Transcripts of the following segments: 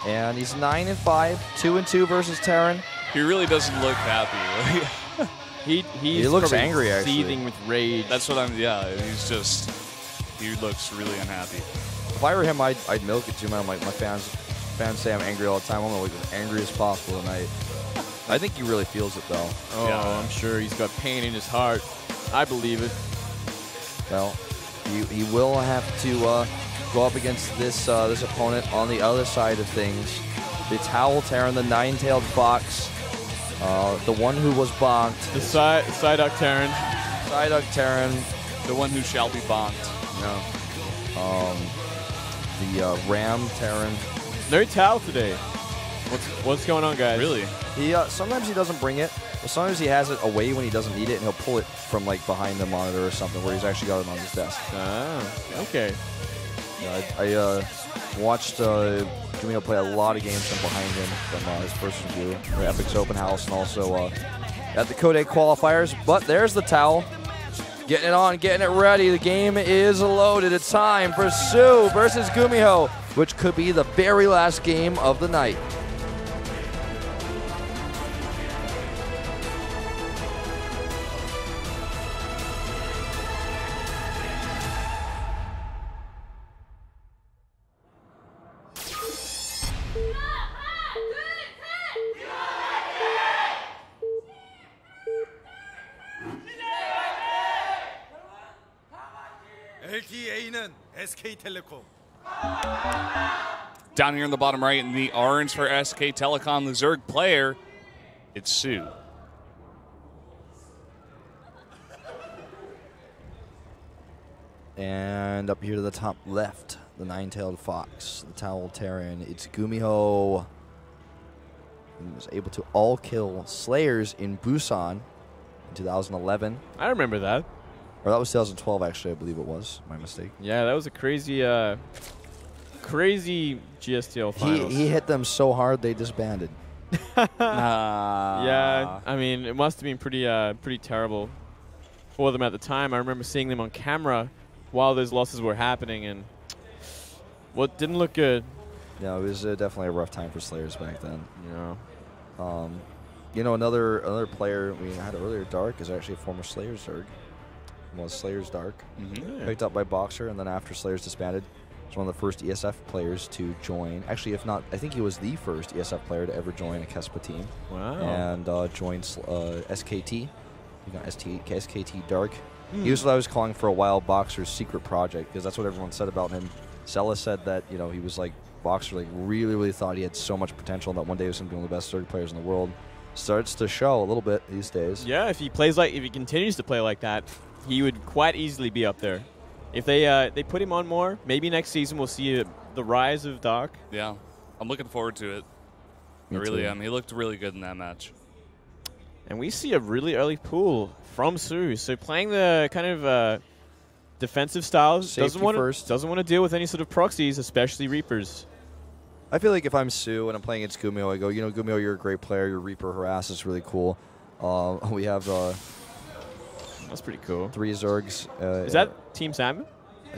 And he's 9-5, 2-2 versus Terran. He really doesn't look happy. He looks angry, actually. Seething with rage. That's what yeah, he looks really unhappy. If I were him, I'd milk it too, man. My fans say I'm angry all the time. I'm going to look as angry as possible tonight. I think he really feels it, though. Oh, yeah. I'm sure he's got pain in his heart. I believe it. Well, he will have to go up against this opponent on the other side of things. The Towel Terran, the nine-tailed fox, the one who was bonked. The Psyduck Terran. Psyduck Terran. The one who shall be bonked. No. The Ram Terran. No Towel today. What's going on, guys? Really? He sometimes he doesn't bring it, but sometimes he has it away when he doesn't need it, and he'll pull it from like behind the monitor or something where he's actually got it on his desk. Ah, okay. Yeah, I watched GuMiho play a lot of games from behind him from his first review, the Epic's Open House, and also at the Code 8 qualifiers. But there's the Towel. Getting it on, getting it ready. The game is loaded. It's time for soO versus GuMiho, which could be the very last game of the night. SKT. Down here in the bottom right, in the orange for SK Telecom, the Zerg player, it's soO. And up here to the top left, the nine-tailed fox, the Towel Terran. It's GuMiho. He was able to all-kill Slayers in Busan in 2011. I remember that. Or that was 2012, actually, I believe it was. My mistake. Yeah, that was a crazy, crazy GSTL finals. He hit them so hard they disbanded. Yeah, I mean, it must have been pretty terrible for them at the time. I remember seeing them on camera while those losses were happening, and didn't look good. Yeah, it was definitely a rough time for Slayers back then. Yeah. You know, another player we had earlier, Dark, is actually a former Slayers Zerg. Was Slayers Dark. Yeah. Picked up by Boxer, and then after Slayers disbanded, was one of the first ESF players to join. Actually, if not, I think he was the first ESF player to ever join a Kespa team. Wow. And joined SKT. He got SKT Dark. He was what I was calling for a while Boxer's secret project, because that's what everyone said about him. Sella said that, you know, he was like, Boxer like really thought he had so much potential, and that one day he was going to be one of the best Zerg players in the world. Starts to show a little bit these days. Yeah, if he continues to play like that, he would quite easily be up there. If they put him on more, maybe next season we'll see the rise of Doc. Yeah, I'm looking forward to it. I really am. He looked really good in that match. And we see a really early pull from soO. So playing the kind of defensive styles, doesn't want to deal with any sort of proxies, especially Reapers. I feel like if I'm soO and I'm playing against GuMiho, I go, you know, GuMiho, you're a great player. Your Reaper harass is really cool. We have that's pretty cool. 3 Zergs. Is that Team Salmon?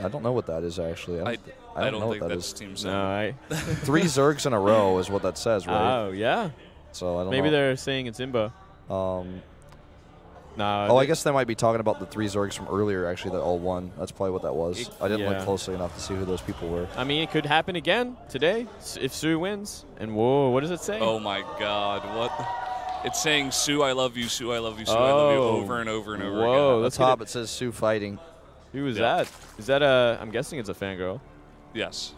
I don't know what that is, actually. I don't know think what that that's is. Team Salmon. No, 3 Zergs in a row is what that says, right? Oh, yeah. So I don't know. Maybe they're saying it's Imba. No. I guess they might be talking about the 3 Zergs from earlier, actually, that all won. That's probably what that was. I didn't look closely enough to see who those people were. I mean, it could happen again today if soO wins. And whoa, what does it say? Oh my God, what? It's saying soO, I love you, soO, I love you, soO, I love you, over and over and over again. Whoa, at the top it says soO fighting. Who is that? Is that I'm guessing it's a fangirl. Yes.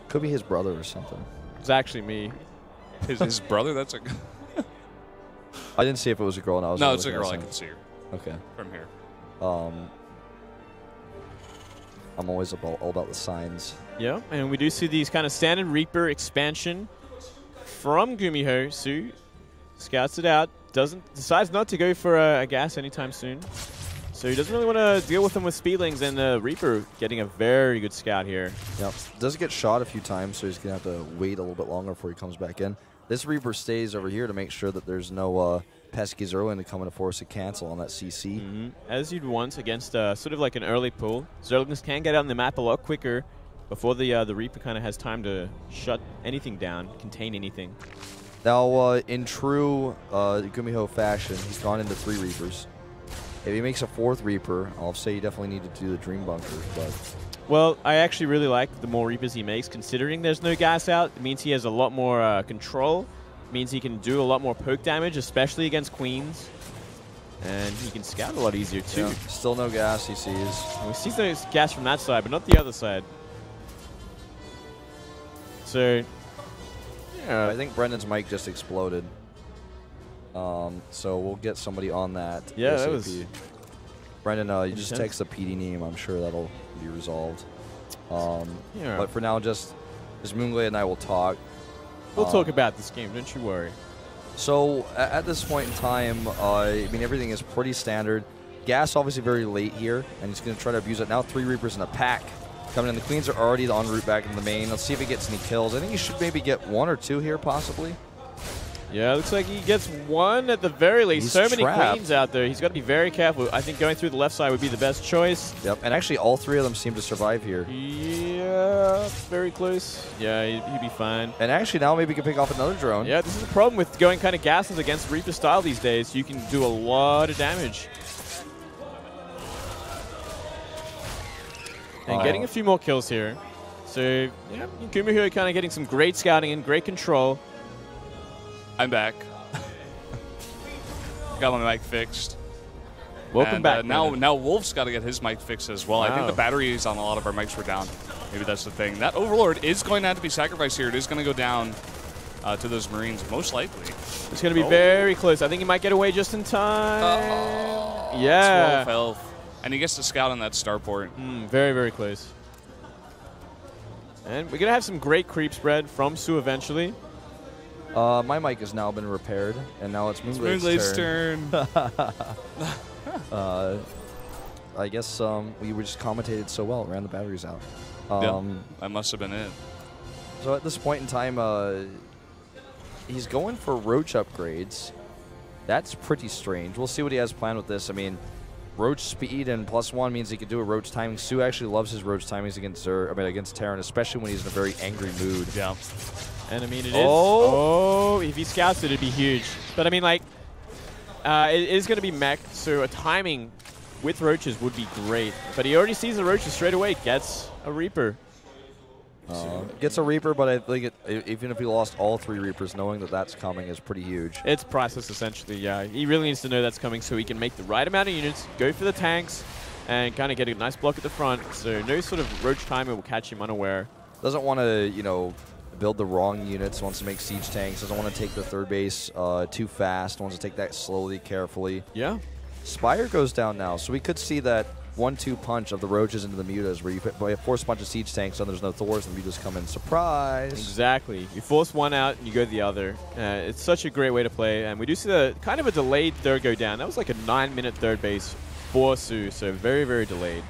Could be his brother or something. It's actually me. His brother? That's a... I didn't see if it was a girl. And I was no, it's a girl. I can see her. Okay. From here. I'm always all about the signs. Yeah, and we do see these kind of standard Reaper expansion from GuMiho. soO scouts it out. Decides not to go for a gas anytime soon. So he doesn't really want to deal with them with Speedlings, and the Reaper getting a very good scout here. Yep. Does get shot a few times, so he's going to have to wait a little bit longer before he comes back in. This Reaper stays over here to make sure that there's no pesky Zerlin to come in to force a cancel on that CC. As you'd want against sort of like an early pull. Zerlings can get out on the map a lot quicker before the Reaper kind of has time to shut anything down, contain anything. Now, in true GuMiho fashion, he's gone into 3 Reapers. If he makes a 4th Reaper, I'll say you definitely need to do the Dream Bunker. But well, I actually really like the more Reapers he makes, considering there's no gas out. It means he has a lot more control. It means he can do a lot more poke damage, especially against Queens. And he can scout a lot easier, too. yeah, still no gas, he sees. And we see no gas from that side, but not the other side. So, yeah. I think Brendan's mic just exploded. So we'll get somebody on that. Yeah, ASAP. that was... Brendan, you just text the PD name. I'm sure that'll be resolved. Yeah. But for now, just Moonglade and I will talk. We'll talk about this game, don't you worry. So at this point in time, I mean, everything is pretty standard. Gas obviously very late here, and he's going to try to abuse it. Now 3 Reapers in a pack coming in. The Queens are already en route back into the main. Let's see if he gets any kills. I think he should maybe get 1 or 2 here, possibly. Yeah, looks like he gets 1 at the very least. He's so many trapped. Queens out there. He's got to be very careful. I think going through the left side would be the best choice. Yep, and actually all 3 of them seem to survive here. Yeah, very close. Yeah, he'd be fine. And actually now maybe he can pick off another drone. Yeah, this is the problem with going kind of gases against Reaper style these days. You can do a lot of damage. And getting a few more kills here. So, yeah, GuMiho kind of getting some great scouting and great control. I'm back. Got my mic fixed. Welcome back. Now Wolf's got to get his mic fixed as well. Wow. I think the batteries on a lot of our mics were down. Maybe that's the thing. That Overlord is going to have to be sacrificed here. It is going to go down to those Marines, most likely. It's going to be very close. I think he might get away just in time. Yeah. 12 health. And he gets to scout on that starport. Very, very close. And we're going to have some great creep spread from soO eventually. My mic has now been repaired, and now it's Moonglade's turn. I guess we were just commentated so well, ran the batteries out. Yeah, that must have been it. So at this point in time, he's going for Roach upgrades. That's pretty strange. We'll see what he has planned with this. I mean, Roach speed and +1 means he could do a Roach timing. soO actually loves his Roach timings against Terran, especially when he's in a very angry mood. Yeah. And I mean, it is. Oh. Oh, if he scouts it, it'd be huge. But I mean, like, it is going to be mech, so a timing with Roaches would be great. But he already sees the Roaches straight away, gets a Reaper. Gets a Reaper, but I think even if he lost all 3 Reapers, knowing that that's coming is pretty huge. It's priceless, essentially, yeah. He really needs to know that's coming so he can make the right amount of units, go for the tanks, and kind of get a nice block at the front. So no sort of Roach timer will catch him unaware. Doesn't want to, you know, build the wrong units, wants to make siege tanks, doesn't want to take the 3rd base too fast, wants to take that slowly, carefully. Yeah. Spire goes down now, so we could see that 1-2 punch of the Roaches into the Mutas, where you force a bunch of siege tanks, and there's no Thors, and the Mutas come in. Surprise! Exactly. You force one out, and you go the other. It's such a great way to play, and we do see the kind of a delayed 3rd go down. That was like a 9-minute 3rd base for soO, so very, very delayed.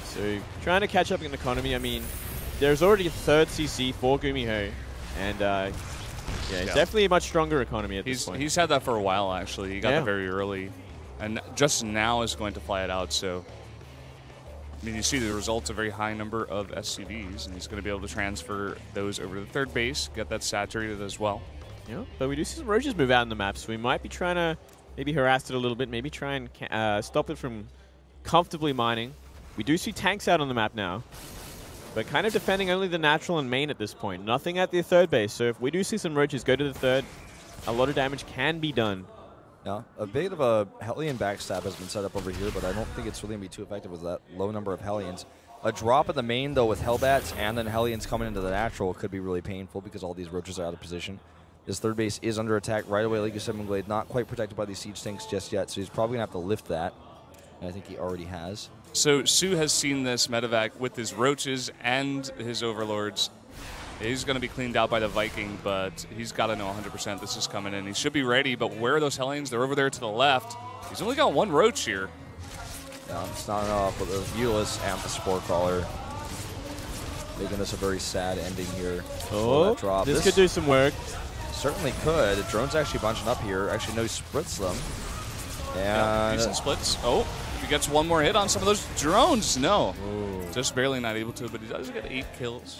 So trying to catch up in economy. I mean, there's already a 3rd CC for GuMiho, and yeah, he's definitely a much stronger economy at this point. He's had that for a while, actually. He got that very early, and just now is going to fly it out. So, I mean, you see the results, a very high number of SCVs, and he's going to be able to transfer those over to the 3rd base, get that saturated as well. Yeah, but we do see some Roaches move out in the map, so we might be trying to maybe harass it a little bit, maybe try and stop it from comfortably mining. We do see tanks out on the map now. But kind of defending only the natural and main at this point. Nothing at the 3rd base. So if we do see some Roaches go to the 3rd, a lot of damage can be done. Yeah, a bit of a Hellion backstab has been set up over here, but I don't think it's really going to be too effective with that low number of Hellions. A drop in the main, though, with Hellbats and then Hellions coming into the natural could be really painful because all these Roaches are out of position. This 3rd base is under attack right away, like you said, Moonglade. Not quite protected by these siege tanks just yet, so he's probably going to have to lift that. And I think he already has. So soO has seen this medevac with his Roaches and his Overlords. He's going to be cleaned out by the Viking, but he's got to know 100% this is coming in. He should be ready, but where are those Hellions? They're over there to the left. He's only got 1 Roach here. Yeah, it's not enough with the Ulysses and the Spore Crawler. Making this a very sad ending here. Oh, drop. This could do some work. Certainly could. The drone's actually bunching up here. Actually, no, he splits them. And decent splits. Oh, If he gets one more hit on some of those drones, no. Ooh. Just barely not able to, but he does get 8 kills.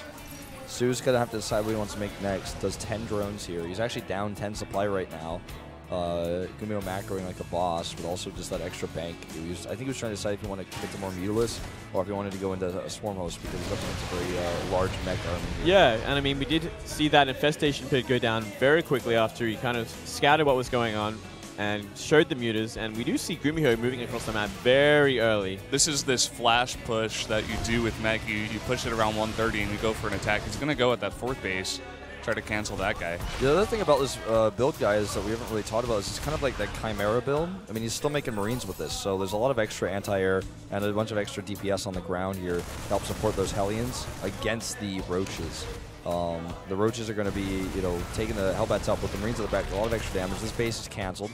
soO's going to have to decide what he wants to make next. Does 10 drones here. He's actually down 10 supply right now. GuMiho macroing like a boss, but also just that extra bank. I think he was trying to decide if he wanted to get to more Mutilus or if he wanted to go into a Swarm Host because he's up against a very large mech army here. Yeah, and I mean, we did see that Infestation Pit go down very quickly after he kind of scouted what was going on and showed the mutas, and we do see GuMiho moving across the map very early. This is this flash push that you do with mech. You push it around 130 and you go for an attack. He's going to go at that 4th base. Try to cancel that guy. The other thing about this build, guys, that we haven't really talked about is it's kind of like that Chimera build. I mean, he's still making Marines with this, so there's a lot of extra anti-air and a bunch of extra DPS on the ground here to help support those Hellions against the Roaches. The Roaches are going to be, taking the Hellbats up with the Marines at the back. A lot of extra damage. This base is canceled.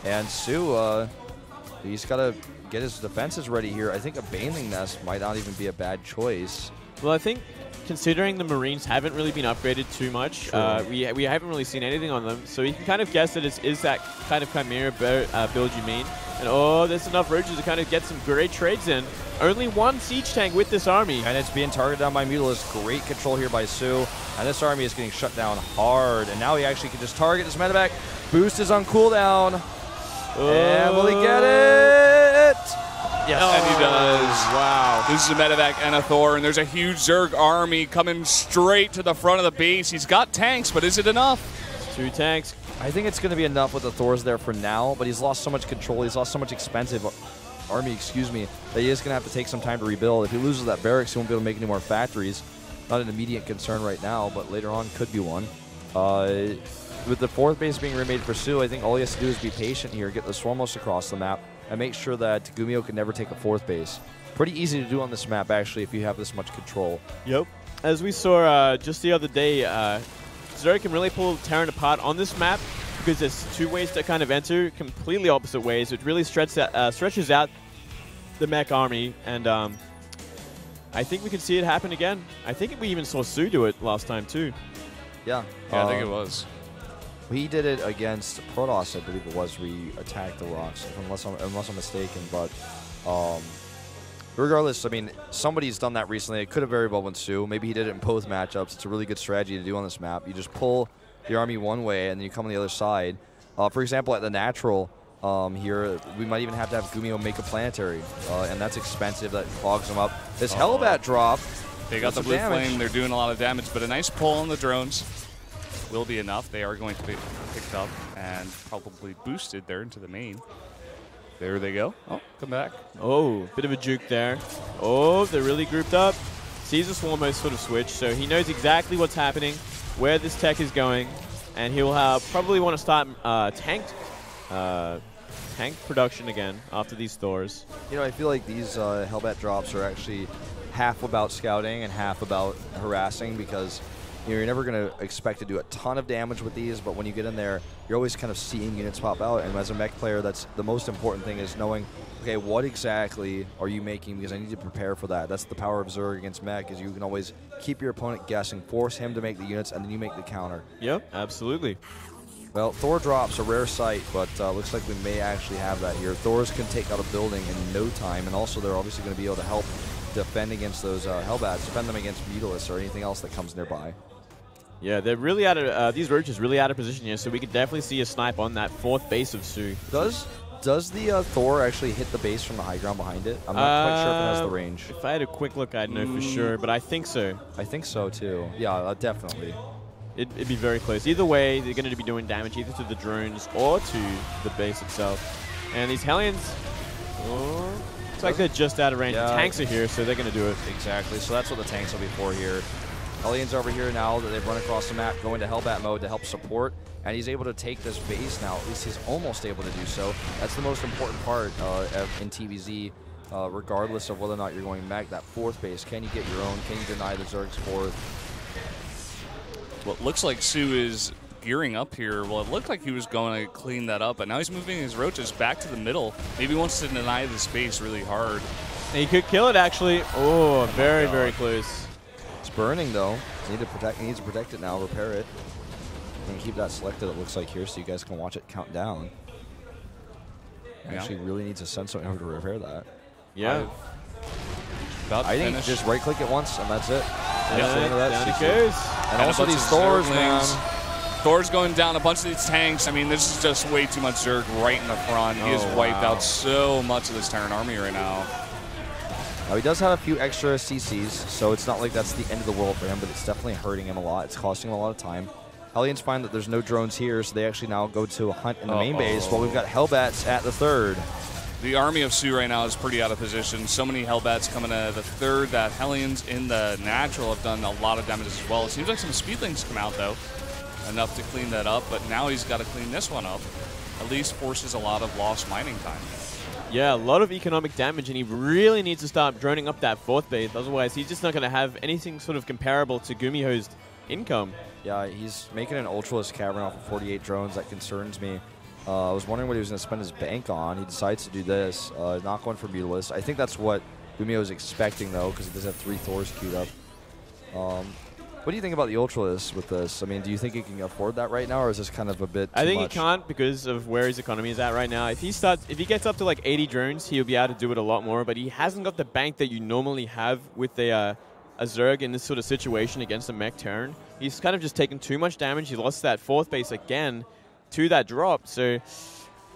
And soO, he's got to get his defenses ready here. I think a Baneling Nest might not even be a bad choice. Well, I think considering the Marines haven't really been upgraded too much, we haven't really seen anything on them, so you can kind of guess that it is that kind of Chimera build you mean. And there's enough Roaches to kind of get some great trades in. Only one siege tank with this army. And it's being targeted down by Mutilus. Great control here by soO. And this army is getting shut down hard. And now he actually can just target his medevac. Boost is on cooldown. And will he get it? Yes. And he does. Wow. This is a medevac and a Thor, and there's a huge Zerg army coming straight to the front of the base. He's got tanks, but is it enough? 2 tanks. I think it's going to be enough with the Thors there for now, but he's lost so much control. He's lost so much expensive army, that he is going to have to take some time to rebuild. If he loses that barracks, he won't be able to make any more factories. Not an immediate concern right now, but later on could be one. With the 4th base being remade for soO, I think all he has to do is be patient here, get the Swarmos across the map, and make sure that GuMiho can never take a 4th base. Pretty easy to do on this map, actually, if you have this much control. Yep. As we saw just the other day, Zerg can really pull Terran apart on this map because there's 2 ways to kind of enter, completely opposite ways. It really stretches out the mech army, and I think we can see it happen again. I think we even saw soO do it last time, too. Yeah. Yeah, I think it was. He did it against Protoss, I believe it was, where he attacked the rocks, unless I'm mistaken. But regardless, I mean, somebody's done that recently. It could have very well been soO. Maybe he did it in both matchups. It's a really good strategy to do on this map. You just pull the army one way, and then you come on the other side. For example, at the natural here, we might even have to have GuMiho make a planetary, and that's expensive. That clogs them up. This Hellbat drop. They got the blue flame. They're doing a lot of damage, but a nice pull on the drones will be enough. They are going to be picked up and probably boosted there into the main. There they go. Oh, come back. Oh, bit of a juke there. Oh, they're really grouped up. Sees a Swarmos sort of switch, so he knows exactly what's happening, where this tech is going, and he'll probably want to start tank production again after these Thors. I feel like these Hellbat drops are actually half about scouting and half about harassing because you're never going to expect to do a ton of damage with these, but when you get in there, you're always kind of seeing units pop out. And as a mech player, that's the most important thing is knowing, okay, what exactly are you making because I need to prepare for that. That's the power of Zerg against mech is you can always keep your opponent guessing, force him to make the units, and then you make the counter. Yep, absolutely. Well, Thor drops a rare sight, but looks like we may actually have that here. Thors can take out a building in no time, and also they're obviously going to be able to help defend against those Hellbats, defend them against Mutilus or anything else that comes nearby. Yeah, they're really out of these Roaches really out of position here, so we could definitely see a snipe on that 4th base of soO. Does the Thor actually hit the base from the high ground behind it? I'm not quite sure if it has the range. If I had a quick look, I'd know for sure, but I think so. I think so too. Yeah, definitely. It'd be very close. Either way, they're going to be doing damage either to the drones or to the base itself. And these Hellions, it's like they're just out of range. Yeah. The tanks are here, so they're going to do it. Exactly. So that's what the tanks will be for here. Hellions over here now that they've run across the map, going to Hellbat mode to help support, and he's able to take this base now. At least he's almost able to do so. That's the most important part in TVZ, regardless of whether or not you're going mech. That 4th base, can you get your own? Can you deny the Zerg's 4th? Well, it looks like soO is gearing up here. Well, it looked like he was going to clean that up, but now he's moving his Roaches back to the middle. Maybe he wants to deny the space really hard. And he could kill it, actually. Oh, very, very close. It's burning, though. He needs to protect it now, repair it. And keep that selected, it looks like here, so you guys can watch it count down. Actually, really needs to send something over to repair that. Yeah. I think just right-click it once, and that's it. Down it goes. And also these Thors, man. Thor's going down a bunch of these tanks. I mean, this is just way too much Zerg right in the front. He has wiped out so much of this Terran army right now. Now, he does have a few extra CCs, so it's not like that's the end of the world for him, but it's definitely hurting him a lot. It's costing him a lot of time. Hellions find that there's no drones here, so they actually now go to a hunt in the main base, while we've got Hellbats at the third. The army of soO right now is pretty out of position. So many Hellbats coming out of the third that Hellions in the natural have done a lot of damage as well. It seems like some Speedlings come out, though, enough to clean that up, but now he's got to clean this one up. At least forces a lot of lost mining time. Yeah, a lot of economic damage, and he really needs to start droning up that fourth base. Otherwise, he's just not going to have anything sort of comparable to GuMiho's income. Yeah, he's making an Ultralist Cavern off of 48 drones. That concerns me. I was wondering what he was going to spend his bank on. He decides to do this, not going for Mutalist. I think that's what GuMiho is expecting, though, because he does have 3 Thors queued up. What do you think about the Ultralist with this? I mean, do you think he can afford that right now, or is this kind of a bit too I think much? he can't because of where his economy is at right now. If he gets up to like 80 drones, he'll be able to do it a lot more, but he hasn't got the bank that you normally have with a Zerg in this sort of situation against a mech Terran. He's kind of just taken too much damage. He lost that fourth base again to that drop, so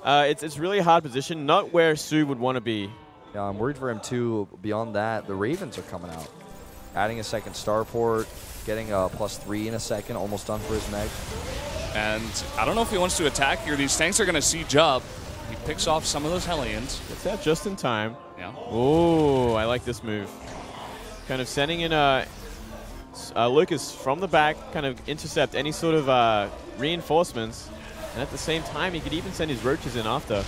it's really a hard position, not where soO would want to be. Yeah, I'm worried for him too. Beyond that, the Ravens are coming out. Adding a second starport, getting a +3 in a second, almost done for his mech. And I don't know if he wants to attack here. These tanks are going to siege up. He picks off some of those Hellions. Gets that just in time. Yeah. Oh, I like this move. Kind of sending in Lucas from the back, kind of intercept any sort of reinforcements. And at the same time, he could even send his roaches in after.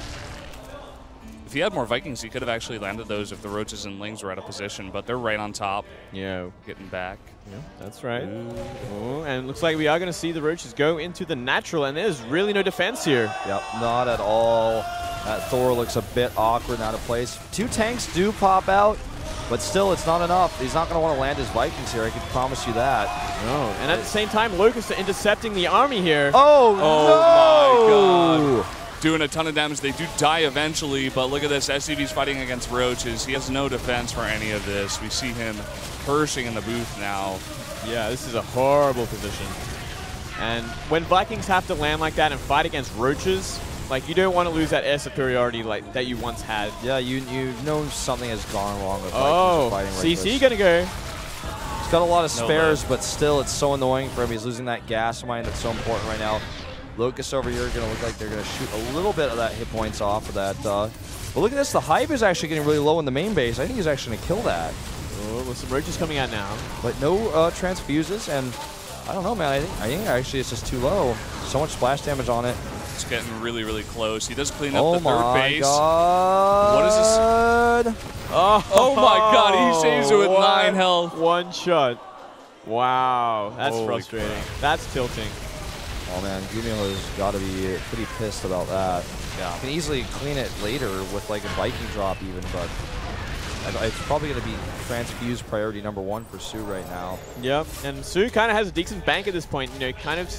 If he had more Vikings, he could have actually landed those if the roaches and lings were out of position, but they're right on top. Yeah. Getting back. Yeah, that's right. Ooh, and looks like we are going to see the roaches go into the natural, and there's really no defense here. Yep, not at all. That Thor looks a bit awkward and out of place. 2 tanks do pop out, but still, it's not enough. He's not going to want to land his Vikings here, I can promise you that. No, and at the same time, Lucas intercepting the army here. Oh, my God. Doing a ton of damage. They do die eventually, but look at this. SCV's fighting against roaches. He has no defense for any of this. We see him cursing in the booth now. Yeah, this is a horrible position. And when Vikings have to land like that and fight against roaches, like, you don't want to lose that air superiority like that you once had. Yeah, you know something has gone wrong with Vikings fighting roaches. CC gonna go. He's got a lot of spares, but still, it's so annoying for him. He's losing that gas mine that's so important right now. Locust over here are going to look like they're going to shoot a little bit of that hit points off of that. But look at this. The Hive is actually getting really low in the main base. I think he's actually going to kill that. Oh, with some roaches coming out now. But no transfuses, and I don't know, man. I think actually it's just too low. So much splash damage on it. It's getting really, really close. He does clean up the third base. God. What is this? Oh my God. He saves it with 9 health. One shot. Wow. That's frustrating. That's tilting. Oh man, GuMiho has got to be pretty pissed about that. Yeah. Can easily clean it later with like a Viking drop even, but it's probably going to be transfuse priority #1 for soO right now. Yep, and soO kind of has a decent bank at this point. You know, kind of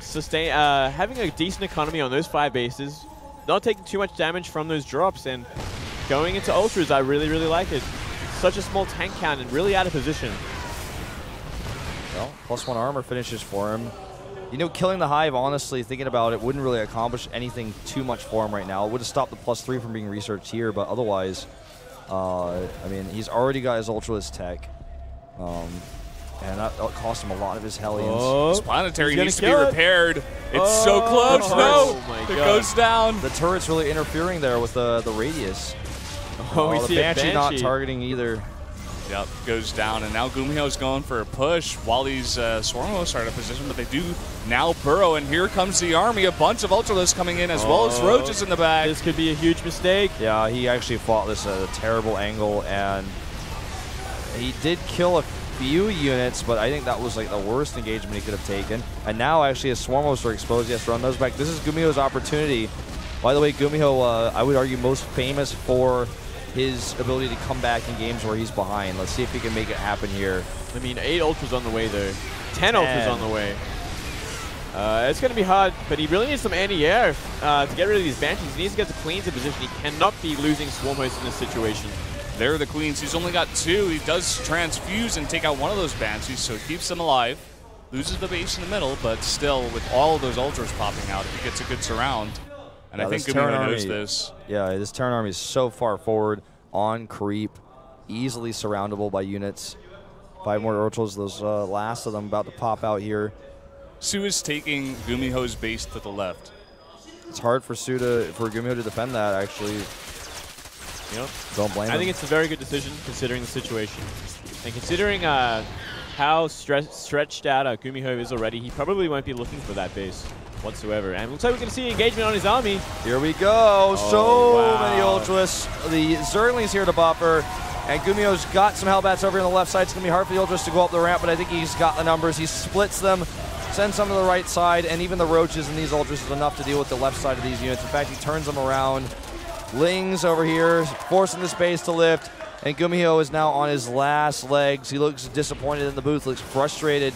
sustain having a decent economy on those 5 bases, not taking too much damage from those drops, and going into ultras. I really, really like it. Such a small tank count and really out of position. Well, +1 armor finishes for him. You know, killing the Hive, honestly, thinking about it, wouldn't really accomplish anything too much for him right now. It would have stopped the +3 from being researched here, but otherwise, I mean, he's already got his Ultralist tech. And that cost him a lot of his Hellions. Oh, this planetary needs to be repaired. It's so close. No, it goes down. The turret's really interfering there with the radius. Oh, we see the Banshee not targeting either. Yep, goes down, and now GuMiho's going for a push while these Swarmos are out of position, but they do now burrow, and here comes the army. A bunch of Ultralists coming in, as well as roaches in the back. This could be a huge mistake. Yeah, he actually fought this at a terrible angle, and he did kill a few units, but I think that was like the worst engagement he could have taken. And now actually his Swarmos are exposed. Yes, run those back. This is GuMiho's opportunity. By the way, GuMiho, I would argue, most famous for his ability to come back in games where he's behind. Let's see if he can make it happen here. I mean, 8 ultras on the way, though. 10 ultras on the way. It's going to be hard, but he really needs some anti-air to get rid of these Banshees. He needs to get the Queens in position. He cannot be losing Swarm Host in this situation. There are the Queens. He's only got 2. He does transfuse and take out one of those Banshees, so he keeps them alive. Loses the base in the middle, but still, with all of those Ultras popping out, if he gets a good surround. And I think GuMiho knows this. Yeah, this Terran army is so far forward, on creep, easily surroundable by units. 5 more Ultras, those last of them about to pop out here. soO is taking GuMiho's base to the left. It's hard for GuMiho to defend that, actually. Yep. Don't blame him. I think it's a very good decision considering the situation. And considering how stretched out GuMiho is already, he probably won't be looking for that base whatsoever. And looks like we're going to see engagement on his army. Here we go. Wow. Many Ultras. The Zergling's here to buffer. And GuMiho's got some Hellbats over on the left side. It's going to be hard for the Ultras to go up the ramp, but I think he's got the numbers. He splits them, sends some to the right side, and even the Roaches in these Ultras is enough to deal with the left side of these units. In fact, he turns them around. Lings over here, forcing the space to lift. And GuMiho is now on his last legs. He looks disappointed in the booth, looks frustrated.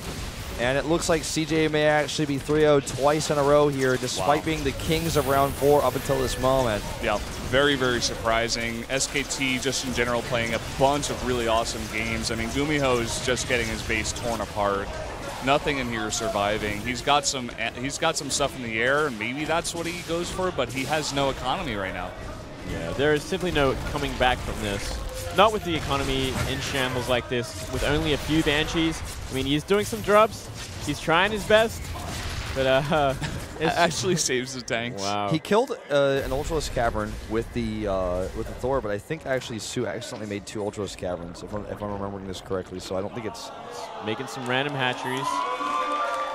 And it looks like CJ may actually be 3-0 twice in a row here, despite being the kings of round 4 up until this moment. Yeah, very, very surprising. SKT just in general playing a bunch of really awesome games. I mean, GuMiho is just getting his base torn apart. Nothing in here is surviving. He's got some stuff in the air, and maybe that's what he goes for, but he has no economy right now. Yeah, there is simply no coming back from this. Not with the economy in shambles like this, with only a few Banshees. I mean, he's doing some drops. He's trying his best, but it actually saves the tanks. Wow. He killed an Ultraless Cavern with the Thor, but I think actually soO accidentally made 2 Ultraless Caverns, if I'm remembering this correctly. So I don't think it's making some random hatcheries.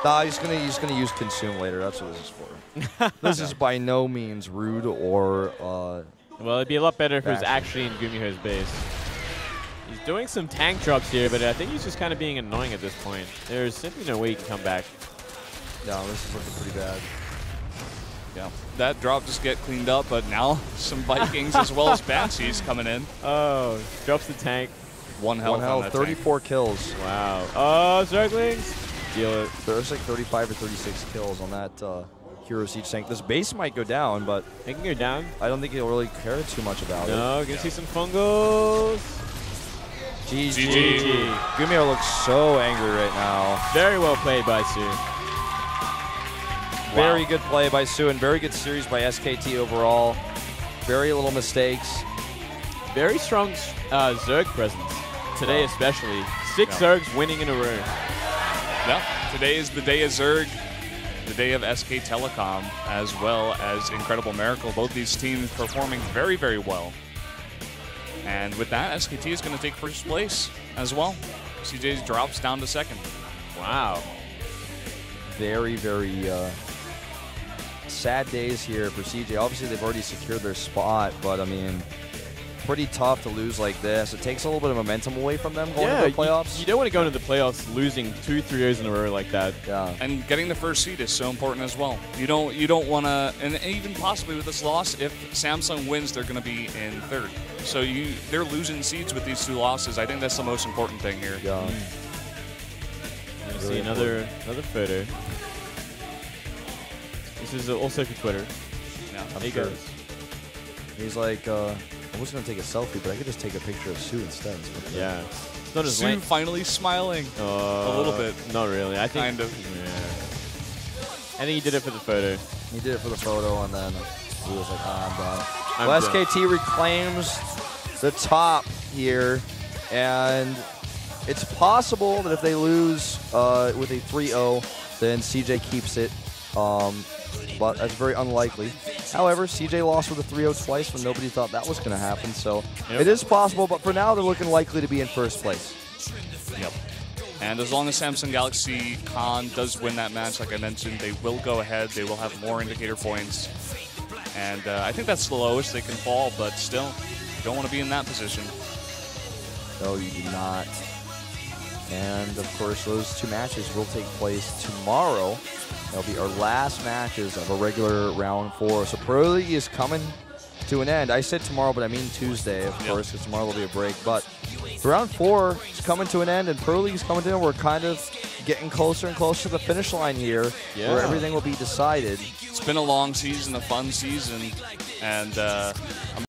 Nah, he's gonna use Consume later. That's what this is for. This is by no means rude or. Well, it'd be a lot better if it was actually in GuMiho's base. He's doing some tank drops here, but I think he's just kind of being annoying at this point. There's simply no way he can come back. No, this is looking pretty bad. Yeah, that drop just get cleaned up, but now some Vikings as well as Banshees coming in. Oh, drops the tank. One health on that 34 tank. kills. Wow. Oh, Zerglings. Deal it. There's like 35 or 36 kills on that Hero Siege tank. This base might go down, but It can go down. I don't think he'll really care too much about it. No, gonna see some fungos. GG. GuMiho looks so angry right now. Very well played by soO. Very good play by soO and very good series by SKT overall. Very little mistakes. Very strong Zerg presence today, especially. 6 Zergs winning in a row. Yeah, today is the day of Zerg, the day of SK Telecom, as well as Incredible Miracle. Both these teams performing very, very well. And with that, SKT is going to take first place as well. CJ drops down to second. Wow. Very, very sad days here for CJ. Obviously, they've already secured their spot, but I mean, pretty tough to lose like this. It takes a little bit of momentum away from them going into the playoffs. You don't want to go into the playoffs losing 2 3-0s in a row like that. Yeah. And getting the first seed is so important as well. You don't want to, and even possibly with this loss, if Samsung wins, they're going to be in third. So they're losing seeds with these 2 losses. I think that's the most important thing here. Yeah. Really see another photo. This is also for Twitter. Yeah, there he goes. He's like, I was going to take a selfie, but I could just take a picture of soO instead. Yeah. It's not as soO finally smiling a little bit. Not really. I think kind of. Yeah. I think he did it for the photo. He did it for the photo, and then he was like, I'm done. I'm well, done. SKT reclaims the top here, and it's possible that if they lose with a 3-0, then CJ keeps it, but that's very unlikely. However, CJ lost with a 3-0 twice when nobody thought that was going to happen, so it is possible, but for now they're looking likely to be in first place. Yep. And as long as Samsung Galaxy Khan does win that match, like I mentioned, they will go ahead. They will have more indicator points. And I think that's the lowest they can fall, but still, you don't want to be in that position. No, you do not. And, of course, those 2 matches will take place tomorrow. That'll be our last matches of a regular round 4. So Pro League is coming to an end. I said tomorrow, but I mean Tuesday, of course, because tomorrow will be a break. But round 4 is coming to an end, and Pro League is coming to an end. We're kind of getting closer and closer to the finish line here, where everything will be decided. It's been a long season, a fun season, and I'm